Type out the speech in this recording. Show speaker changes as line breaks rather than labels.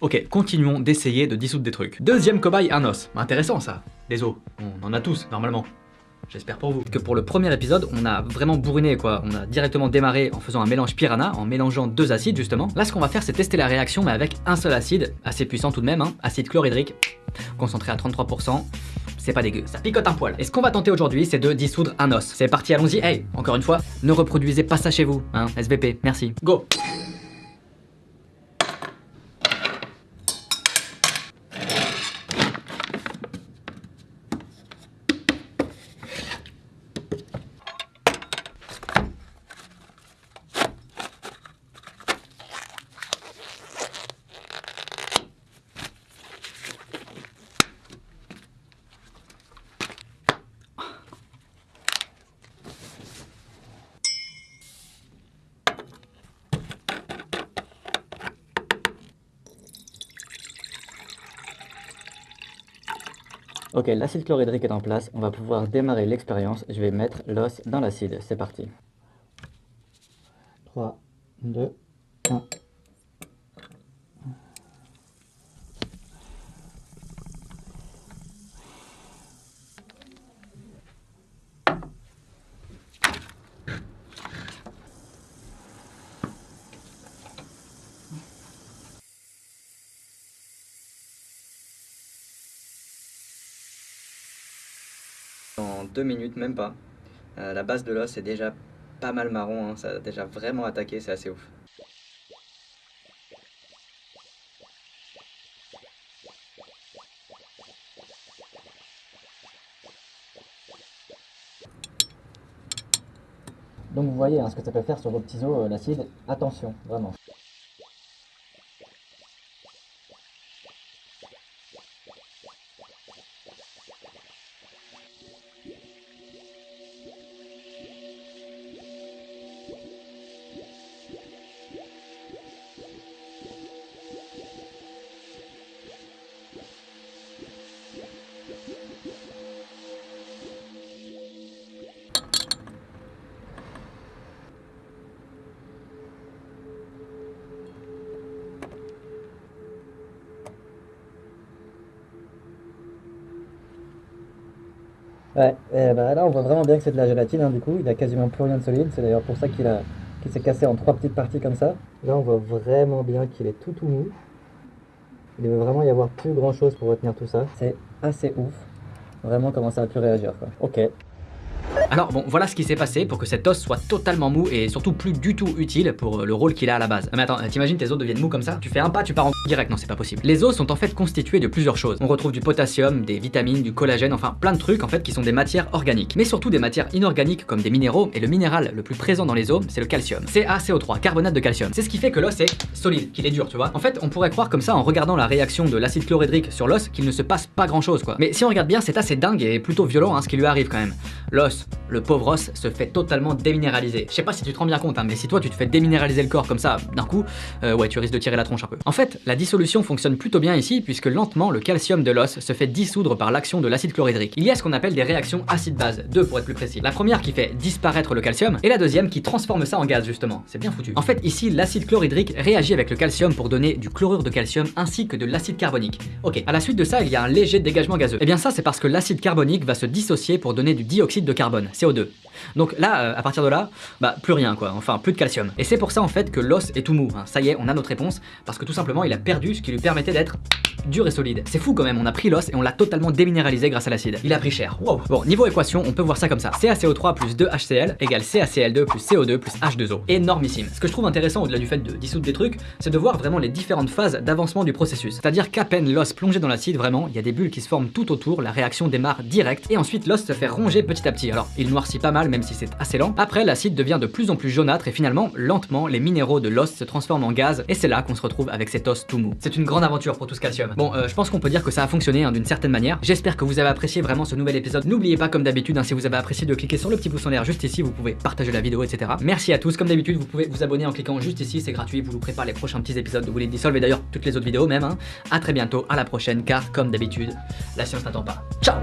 Ok, continuons d'essayer de dissoudre des trucs. Deuxième cobaye, un os. Intéressant ça. Des os, on en a tous normalement. J'espère pour vous. Que pour le premier épisode, on a vraiment bourriné quoi. On a directement démarré en faisant un mélange piranha, en mélangeant 2 acides justement. Là, ce qu'on va faire, c'est tester la réaction, mais avec un seul acide, assez puissant tout de même, hein, acide chlorhydrique, concentré à 33%. C'est pas dégueu, ça picote un poil. Et ce qu'on va tenter aujourd'hui, c'est de dissoudre un os. C'est parti, allons-y. Hey, encore une fois, ne reproduisez pas ça chez vous, hein, SVP, merci. Go! Ok, l'acide chlorhydrique est en place, on va pouvoir démarrer l'expérience. Je vais mettre l'os dans l'acide, c'est parti. 3, 2, 1. En 2 minutes, même pas. La base de l'os est déjà pas mal marron, hein. Ça a déjà vraiment attaqué, c'est assez ouf. Donc vous voyez hein, ce que ça peut faire sur vos petits os, l'acide, attention, vraiment. Ouais, et bah là on voit vraiment bien que c'est de la gélatine, hein, du coup, il a quasiment plus rien de solide, c'est d'ailleurs pour ça qu'il s'est cassé en 3 petites parties comme ça. Là on voit vraiment bien qu'il est tout mou. Il va vraiment y avoir plus grand chose pour retenir tout ça. C'est assez ouf, vraiment comment ça a pu réagir quoi. Ok. Alors bon, voilà ce qui s'est passé pour que cet os soit totalement mou et surtout plus du tout utile pour le rôle qu'il a à la base. Mais attends, t'imagines tes os deviennent mous comme ça? Tu fais un pas, tu pars en direct, non c'est pas possible. Les os sont en fait constitués de plusieurs choses. On retrouve du potassium, des vitamines, du collagène, enfin plein de trucs en fait qui sont des matières organiques. Mais surtout des matières inorganiques comme des minéraux, et le minéral le plus présent dans les os, c'est le calcium. CaCO3, carbonate de calcium. C'est ce qui fait que l'os est solide, qu'il est dur, tu vois. En fait, on pourrait croire comme ça en regardant la réaction de l'acide chlorhydrique sur l'os qu'il ne se passe pas grand chose quoi. Mais si on regarde bien, c'est assez dingue et plutôt violent hein, ce qui lui arrive quand même. L'os, le pauvre os, se fait totalement déminéraliser. Je sais pas si tu te rends bien compte, hein, mais si toi tu te fais déminéraliser le corps comme ça d'un coup, ouais, tu risques de tirer la tronche un peu. En fait, la dissolution fonctionne plutôt bien ici, puisque lentement le calcium de l'os se fait dissoudre par l'action de l'acide chlorhydrique. Il y a ce qu'on appelle des réactions acide-base, 2 pour être plus précis. La première qui fait disparaître le calcium, et la deuxième qui transforme ça en gaz justement. C'est bien foutu. En fait, ici, l'acide chlorhydrique réagit avec le calcium pour donner du chlorure de calcium ainsi que de l'acide carbonique. Ok, à la suite de ça, il y a un léger dégagement gazeux. Et bien ça, c'est parce que l'acide carbonique va se dissocier pour donner du dioxyde de carbone, CO2. Donc là, à partir de là, bah plus rien quoi, enfin plus de calcium. Et c'est pour ça en fait que l'os est tout mou, hein. Ça y est, on a notre réponse, parce que tout simplement il a perdu ce qui lui permettait d'être dur et solide. C'est fou quand même, on a pris l'os et on l'a totalement déminéralisé grâce à l'acide. Il a pris cher, wow. Bon, niveau équation, on peut voir ça comme ça. CaCO3 plus 2HCl égale CaCl2 plus CO2 plus H2O. Énormissime. Ce que je trouve intéressant au-delà du fait de dissoudre des trucs, c'est de voir vraiment les différentes phases d'avancement du processus. C'est-à-dire qu'à peine l'os plongé dans l'acide, vraiment, il y a des bulles qui se forment tout autour, la réaction démarre direct, et ensuite l'os se fait ronger petit à petit. Alors, il noircit pas mal, même si c'est assez lent. Après, l'acide devient de plus en plus jaunâtre et finalement, lentement, les minéraux de l'os se transforment en gaz, et c'est là qu'on se retrouve avec cet os tout mou. C'est une grande aventure pour tout ce calcium. Bon, je pense qu'on peut dire que ça a fonctionné hein, d'une certaine manière. J'espère que vous avez apprécié vraiment ce nouvel épisode. N'oubliez pas, comme d'habitude, hein, si vous avez apprécié, de cliquer sur le petit pouce en l'air juste ici. Vous pouvez partager la vidéo, etc. Merci à tous. Comme d'habitude, vous pouvez vous abonner en cliquant juste ici. C'est gratuit. Vous prépare les prochains petits épisodes de Will It Dissolve et d'ailleurs toutes les autres vidéos même. Hein. À très bientôt, à la prochaine, car comme d'habitude, la science n'attend pas. Ciao.